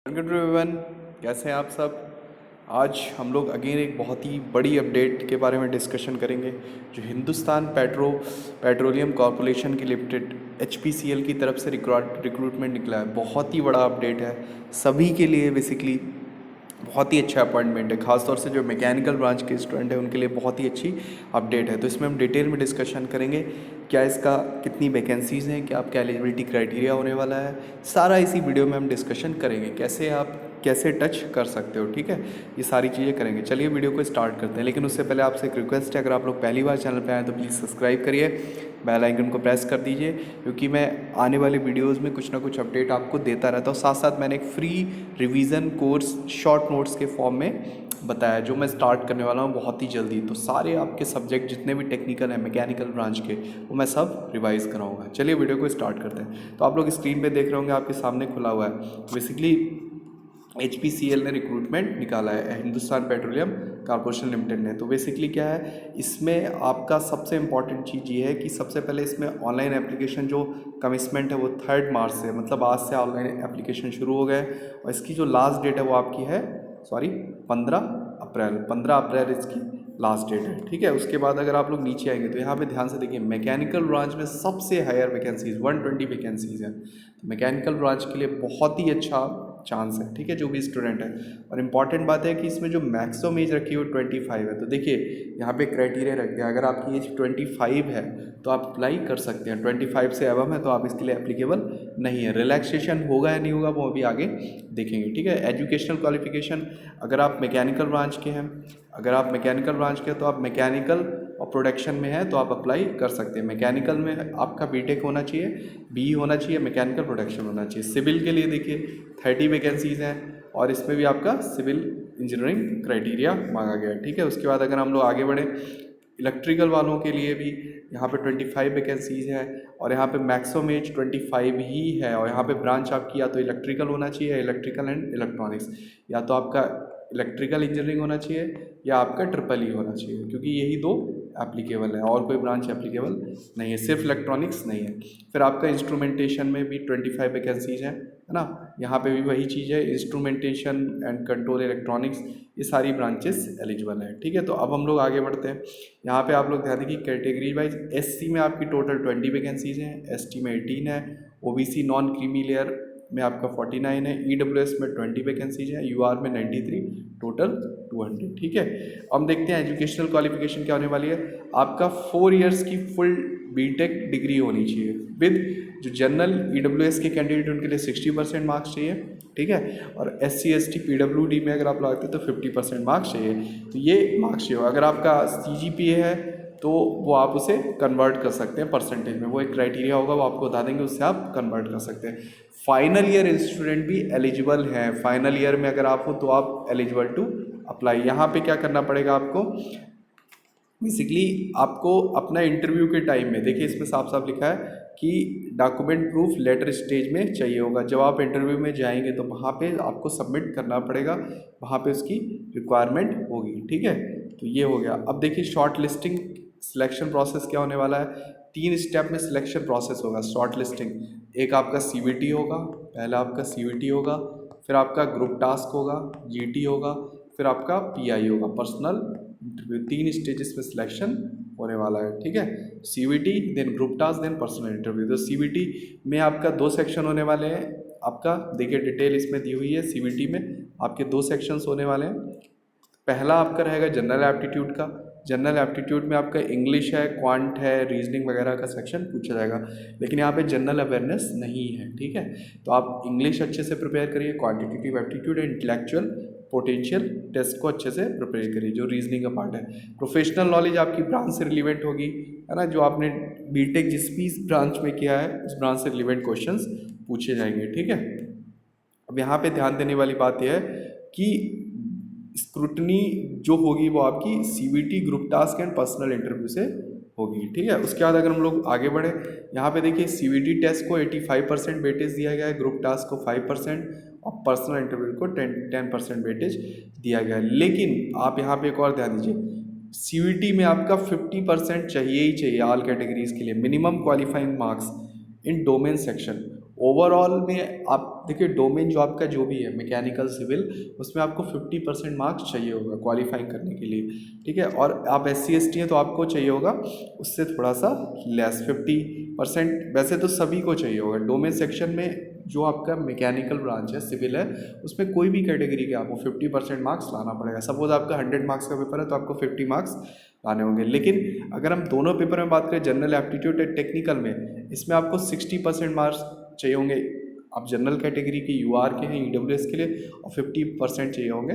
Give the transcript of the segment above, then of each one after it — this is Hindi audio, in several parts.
Welcome to everyone. कैसे हैं आप सब। आज हम लोग अगेन एक बहुत ही बड़ी अपडेट के बारे में डिस्कशन करेंगे जो हिंदुस्तान पेट्रोलियम कॉरपोरेशन की लिमिटेड HPCL की तरफ से रिक्रूटमेंट निकला है। बहुत ही बड़ा अपडेट है सभी के लिए। बेसिकली बहुत ही अच्छा अपॉइंटमेंट है, खासतौर से जो मैकेनिकल ब्रांच के स्टूडेंट हैं उनके लिए बहुत ही अच्छी अपडेट है। तो इसमें हम डिटेल में डिस्कशन करेंगे क्या इसका कितनी वैकेंसीज़ हैं, क्या आपका एलिजिबिलिटी क्राइटेरिया होने वाला है, सारा इसी वीडियो में हम डिस्कशन करेंगे। कैसे टच कर सकते हो, ठीक है, ये सारी चीज़ें करेंगे। चलिए वीडियो को स्टार्ट करते हैं, लेकिन उससे पहले आपसे एक रिक्वेस्ट है, अगर आप लोग पहली बार चैनल पर आए तो प्लीज़ सब्सक्राइब करिए, बेल आइकन को प्रेस कर दीजिए, क्योंकि मैं आने वाले वीडियोस में कुछ ना कुछ अपडेट आपको देता रहता हूँ। साथ साथ मैंने एक free revision course short notes के फॉर्म में बताया जो मैं स्टार्ट करने वाला हूँ बहुत ही जल्दी। तो सारे आपके सब्जेक्ट जितने भी टेक्निकल हैं मैकेनिकल ब्रांच के, वो मैं सब रिवाइज कराऊंगा। चलिए वीडियो को स्टार्ट करते हैं। तो आप लोग स्क्रीन पे देख रहे होंगे, आपके सामने खुला हुआ है। बेसिकली HPCL ने रिक्रूटमेंट निकाला है, हिंदुस्तान पेट्रोलियम कॉरपोरेशन लिमिटेड ने। तो बेसिकली क्या है इसमें, आपका सबसे इम्पॉर्टेंट चीज़ ये है कि सबसे पहले इसमें ऑनलाइन एप्लीकेशन जो कमिटमेंट है वो 3 मार्च से, मतलब आज से ऑनलाइन एप्लीकेशन शुरू हो गए। और इसकी जो लास्ट डेट है वो आपकी है 15 अप्रैल इसकी लास्ट डेट है, ठीक है। उसके बाद अगर आप लोग नीचे आएंगे तो यहाँ पे ध्यान से देखिए, मैकेनिकल ब्रांच में सबसे हायर वैकेंसीज 120 वैकेंसीज हैं। तो मैकेनिकल ब्रांच के लिए बहुत ही अच्छा चांस है, ठीक है, जो भी स्टूडेंट है। और इम्पॉर्टेंट बात है कि इसमें जो मैक्सिमम एज रखी है वो 25 है। तो देखिए यहाँ पे क्राइटेरिया रख दिया, अगर आपकी एज 25 है तो आप अप्लाई कर सकते हैं, 25 से अबव है तो आप इसके लिए एप्लीकेबल नहीं है। रिलैक्सेशन होगा या नहीं होगा वो अभी आगे देखेंगे, ठीक है। एजुकेशनल क्वालिफिकेशन, अगर आप मैकेनिकल ब्रांच के हैं, तो आप मैकेनिकल और प्रोडक्शन में है तो आप अप्लाई कर सकते हैं। मैकेनिकल में आपका बीटेक होना चाहिए, BE होना चाहिए, मैकेनिकल प्रोडक्शन होना चाहिए। सिविल के लिए देखिए 30 वैकेंसीज़ हैं और इसमें भी आपका सिविल इंजीनियरिंग क्राइटेरिया मांगा गया है, ठीक है। उसके बाद अगर हम लोग आगे बढ़ें, इलेक्ट्रिकल वालों के लिए भी यहाँ पे 25 वैकेंसीज़ है और यहाँ पे मैक्सिमम एज 25 ही है। और यहाँ पे ब्रांच आपकी या तो इलेक्ट्रिकल होना चाहिए, इलेक्ट्रिकल एंड इलेक्ट्रॉनिक्स, या तो आपका इलेक्ट्रिकल इंजीनियरिंग होना चाहिए या आपका ट्रिपल होना चाहिए, क्योंकि यही दो एप्लीकेबल है और कोई ब्रांच एप्लीकेबल नहीं है, सिर्फ इलेक्ट्रॉनिक्स नहीं है। फिर आपका इंस्ट्रूमेंटेशन में भी 25 वैकेंसीज है ना, यहाँ पे भी वही चीज़ है, इंस्ट्रूमेंटेशन एंड कंट्रोल इलेक्ट्रॉनिक्स, ये सारी ब्रांचेस एलिजिबल है, ठीक है। तो अब हम लोग आगे बढ़ते हैं। यहाँ पे आप लोग ध्यान देखिए कैटेगरी वाइज, SC में आपकी टोटल 20 वैकेंसीज हैं, ST में 18 है, OBC नॉन क्रीमी लेयर में आपका 49 है, EWS में 20 वैकेंसीज है, UR में 93, टोटल 200, ठीक है। अब देखते हैं एजुकेशनल क्वालिफिकेशन क्या होने वाली है। आपका 4 इयर्स की फुल बीटेक डिग्री होनी चाहिए विद, जो जनरल EWS के कैंडिडेट उनके लिए 60% मार्क्स चाहिए, ठीक है। और SC ST PWD में अगर आप लगाते हैं तो 50% मार्क्स चाहिए। तो ये मार्क्स चाहिए। अगर आपका CGPA है तो वो आप उसे कन्वर्ट कर सकते हैं परसेंटेज में, वो एक क्राइटेरिया होगा, वो आपको बता देंगे, उससे आप कन्वर्ट कर सकते हैं। फाइनल ईयर स्टूडेंट भी एलिजिबल हैं, फाइनल ईयर में अगर आप हो तो आप एलिजिबल टू अप्लाई। यहाँ पे क्या करना पड़ेगा आपको, बेसिकली आपको अपना इंटरव्यू के टाइम में, देखिए इसमें साफ साफ लिखा है कि डॉक्यूमेंट प्रूफ लेटर स्टेज में चाहिए होगा। जब आप इंटरव्यू में जाएंगे तो वहाँ पे आपको सबमिट करना पड़ेगा, वहाँ पे उसकी रिक्वायरमेंट होगी, ठीक है। तो ये हो गया। अब देखिए शॉर्ट लिस्टिंग सिलेक्शन प्रोसेस क्या होने वाला है। 3 स्टेप में सिलेक्शन प्रोसेस होगा शॉर्ट लिस्टिंग। एक आपका CVT होगा, पहला आपका CVT होगा, फिर आपका ग्रुप टास्क होगा, GT होगा, फिर आपका PI होगा, पर्सनल इंटरव्यू। 3 स्टेजेस में सिलेक्शन होने वाला है, ठीक है। CVT, then group task, then personal interview. तो CVT में आपका 2 सेक्शन होने वाले हैं। आपका देखिए डिटेल इसमें दी हुई है। CVT में आपके 2 सेक्शंस होने वाले हैं। पहला आपका रहेगा जनरल एप्टीट्यूड का। जनरल एप्टीट्यूड में आपका इंग्लिश है, क्वांट है, रीजनिंग वगैरह का सेक्शन पूछा जाएगा, लेकिन यहाँ पे जनरल अवेयरनेस नहीं है, ठीक है। तो आप इंग्लिश अच्छे से प्रिपेयर करिए, quantitative aptitude and intellectual potential test को अच्छे से प्रिपेयर करिए, जो रीजनिंग का पार्ट है। प्रोफेशनल नॉलेज आपकी ब्रांच से रिलेवेंट होगी, है ना, जो आपने बीटेक जिस भी ब्रांच में किया है उस ब्रांच से रिलेवेंट क्वेश्चंस पूछे जाएंगे, ठीक है। अब यहाँ पे ध्यान देने वाली बात यह है कि स्क्रूटनी जो होगी वो आपकी CVT, group task and personal interview से होगी, ठीक है। उसके बाद अगर हम लोग आगे बढ़े, यहाँ पे देखिए CVT टेस्ट को 85% वेटेज दिया गया है, ग्रुप टास्क को 5% और पर्सनल इंटरव्यू को 10% वेटेज दिया गया है। लेकिन आप यहाँ पे एक और ध्यान दीजिए, CVT में आपका 50% चाहिए ही चाहिए ऑल कैटेगरीज के लिए, minimum qualifying marks in domain section. Overall में आप देखिए डोमेन जो आपका जो भी है मैकेनिकल सिविल, उसमें आपको 50% मार्क्स चाहिए होगा क्वालिफाइंग करने के लिए, ठीक है। और आप SC ST हैं तो आपको चाहिए होगा उससे थोड़ा सा लेस 50%। वैसे तो सभी को चाहिए होगा। डोमेन सेक्शन में जो आपका मैकेनिकल ब्रांच है सिविल है, उसमें कोई भी कैटेगरी के आपको 50% मार्क्स लाना पड़ेगा। सपोज आपका 100 मार्क्स का पेपर है तो आपको 50 मार्क्स लाने होंगे। लेकिन अगर हम दोनों पेपर में बात करें, जनरल एप्टीट्यूड और टेक्निकल में, इसमें आपको 60% मार्क्स चाहिए होंगे। आप जनरल कैटेगरी के UR के हैं EWS के लिए, और 50% चाहिए होंगे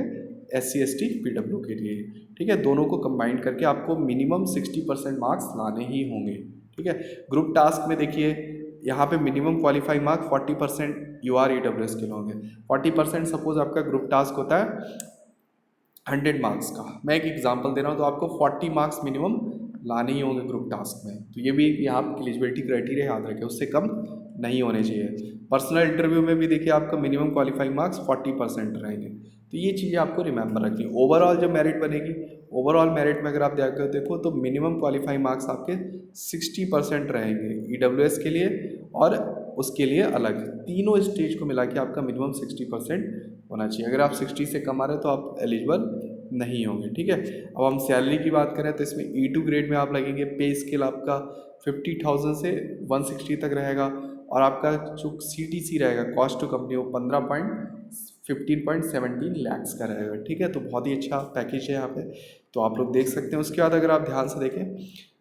SC ST PW के लिए, ठीक है। दोनों को कंबाइन करके आपको मिनिमम 60% मार्क्स लाने ही होंगे, ठीक है। ग्रुप टास्क में देखिए यहाँ पे minimum qualifying mark 40% UR EWS के होंगे। 40% सपोज आपका ग्रुप टास्क होता है 100 मार्क्स का, मैं एक एग्जांपल दे रहा हूँ, तो आपको 40 मार्क्स मिनिमम लाने ही होंगे ग्रुप टास्क में। तो ये भी यहाँ आप एलिजिबिलिटी क्राइटेरिया याद रखें, उससे कम नहीं होने चाहिए। पर्सनल इंटरव्यू में भी देखिए आपका मिनिमम क्वालिफाइंग मार्क्स 40% रहेंगे। तो ये चीज़ें आपको रिमेंबर रखनी। ओवरऑल जो मेरिट बनेगी, ओवरऑल मेरिट में अगर आप देखो तो मिनिमम क्वालिफाइंग मार्क्स आपके 60% रहेंगे EWS के लिए और उसके लिए अलग। तीनों स्टेज को मिला के आपका मिनिमम 60% होना चाहिए। अगर आप 60 से कम आ रहे हैं तो आप एलिजिबल नहीं होंगे, ठीक है। अब हम सैलरी की बात करें तो इसमें E2 ग्रेड में आप लगेंगे। पे स्केल आपका 50,000 से 160 तक रहेगा, और आपका जो CTC रहेगा कॉस्ट टू कंपनी, वो 15.17 लाख्स का रहेगा, ठीक है। तो बहुत ही अच्छा पैकेज है यहाँ पे, तो आप लोग देख सकते हैं। उसके बाद अगर आप ध्यान से देखें,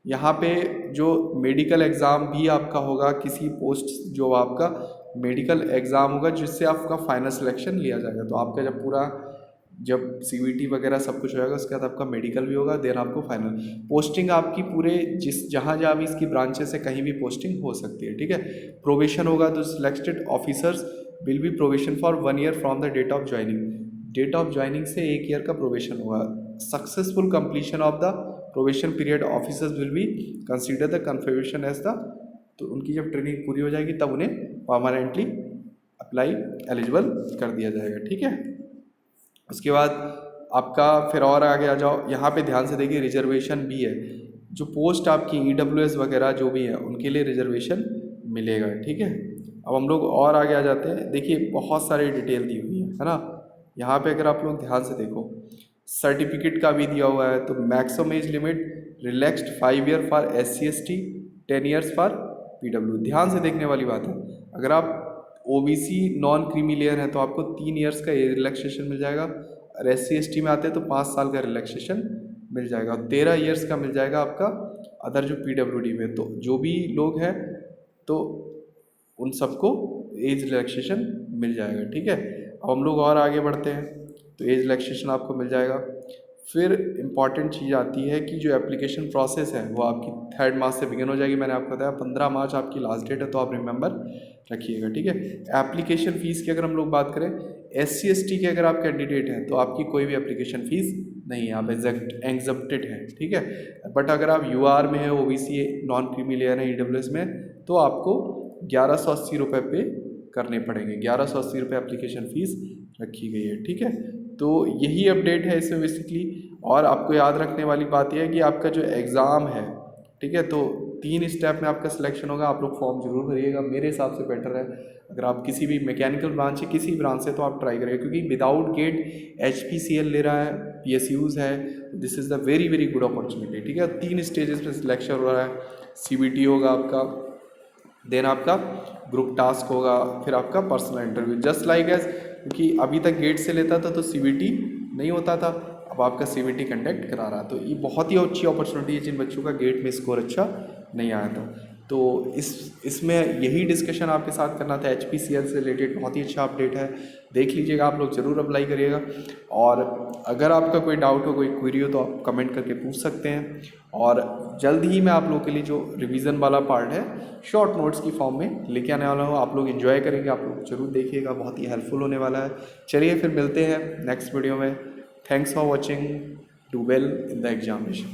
यहाँ पे जो मेडिकल एग्ज़ाम भी आपका होगा, किसी पोस्ट जो आपका मेडिकल एग्ज़ाम होगा जिससे आपका फाइनल सिलेक्शन लिया जाएगा। तो आपका जब CVT वगैरह सब कुछ हो जाएगा, उसके बाद आपका मेडिकल भी होगा, देन आपको फाइनल पोस्टिंग आपकी पूरे जहाँ जहाँ भी इसकी ब्रांचेस है कहीं भी पोस्टिंग हो सकती है, ठीक है। प्रोबेशन होगा तो selected officers will be probation for 1 year from the date of joining. Date of joining से 1 ईयर का प्रोबेशन होगा। Successful completion of the probation period officers will be consider the confirmation as the, तो उनकी जब ट्रेनिंग पूरी हो जाएगी तब उन्हें परमानेंटली अप्लाई एलिजिबल कर दिया जाएगा, ठीक है। उसके बाद आपका फिर और आगे आ जाओ, यहाँ पे ध्यान से देखिए रिजर्वेशन भी है। जो पोस्ट आपकी EWS वगैरह जो भी है उनके लिए रिजर्वेशन मिलेगा, ठीक है। अब हम लोग और आगे आ जाते हैं। देखिए बहुत सारी डिटेल दी हुई है ना। यहाँ पे अगर आप लोग ध्यान से देखो, सर्टिफिकेट का भी दिया हुआ है। तो maximum age limit relaxed 5 year for SC ST, 10 years for PW। ध्यान से देखने वाली बात है, अगर आप OBC नॉन क्रीमी लेयर है तो आपको 3 ईयर्स का एज रिलैक्सेशन मिल जाएगा, और SC ST में आते हैं तो 5 साल का रिलैक्सेशन मिल जाएगा, 13 ईयर्स का मिल जाएगा आपका अदर जो PWD में। तो जो भी लोग हैं तो उन सबको एज रिलैक्सेशन मिल जाएगा, ठीक है। अब हम लोग और आगे बढ़ते हैं, तो एज रिलैक्सेशन आपको मिल जाएगा। फिर इम्पॉर्टेंट चीज़ आती है कि जो एप्लीकेशन प्रोसेस है वो आपकी 3 मार्च से बिगिन हो जाएगी। मैंने आपको बताया 15 मार्च आपकी लास्ट डेट है, तो आप रिमेंबर रखिएगा, ठीक है। एप्लीकेशन फ़ीस की अगर हम लोग बात करें, SC ST के अगर आप कैंडिडेट हैं तो आपकी कोई भी एप्लीकेशन फ़ीस नहीं है, आप एग्जम्प्टेड है, ठीक है। बट अगर आप UR में है, OBC नॉन क्रीमी लेयर है, EWS में, तो आपको 1180 रुपये पे करने पड़ेंगे। 1180 रुपये एप्लीकेशन फ़ीस रखी गई है, ठीक है। तो यही अपडेट है इसमें बेसिकली। और आपको याद रखने वाली बात यह है कि आपका जो एग्ज़ाम है, ठीक है, तो 3 स्टेप में आपका सिलेक्शन होगा। आप लोग फॉर्म जरूर भरिएगा, मेरे हिसाब से बेटर है अगर आप किसी भी मैकेनिकल ब्रांच है, किसी ब्रांच से, तो आप ट्राई करिए, क्योंकि विदाउट गेट HPCL ले रहा है, PSUs है, this is the very very good opportunity, ठीक है। 3 स्टेजेस में सिलेक्शन हो रहा है। CBT होगा आपका, देन आपका ग्रुप टास्क होगा, फिर आपका personal interview, just like as, क्योंकि अभी तक गेट से लेता था तो CBT नहीं होता था, अब आपका CBT कंडक्ट करा रहा। तो ये बहुत ही अच्छी अपॉर्चुनिटी है जिन बच्चों का गेट में स्कोर अच्छा नहीं आया था। तो इसमें यही डिस्कशन आपके साथ करना था। HPCL से रिलेटेड बहुत ही अच्छा अपडेट है, देख लीजिएगा, आप लोग ज़रूर अप्लाई करिएगा। और अगर आपका कोई डाउट हो, कोई क्वेरी हो, तो आप कमेंट करके पूछ सकते हैं। और जल्द ही मैं आप लोगों के लिए जो रिवीजन वाला पार्ट है शॉर्ट नोट्स की फॉर्म में लेके आने वाला हूँ। आप लोग एंजॉय करेंगे, आप लोग जरूर देखिएगा, बहुत ही हेल्पफुल होने वाला है। चलिए फिर मिलते हैं नेक्स्ट वीडियो में। Thanks for watching, do well in the examination.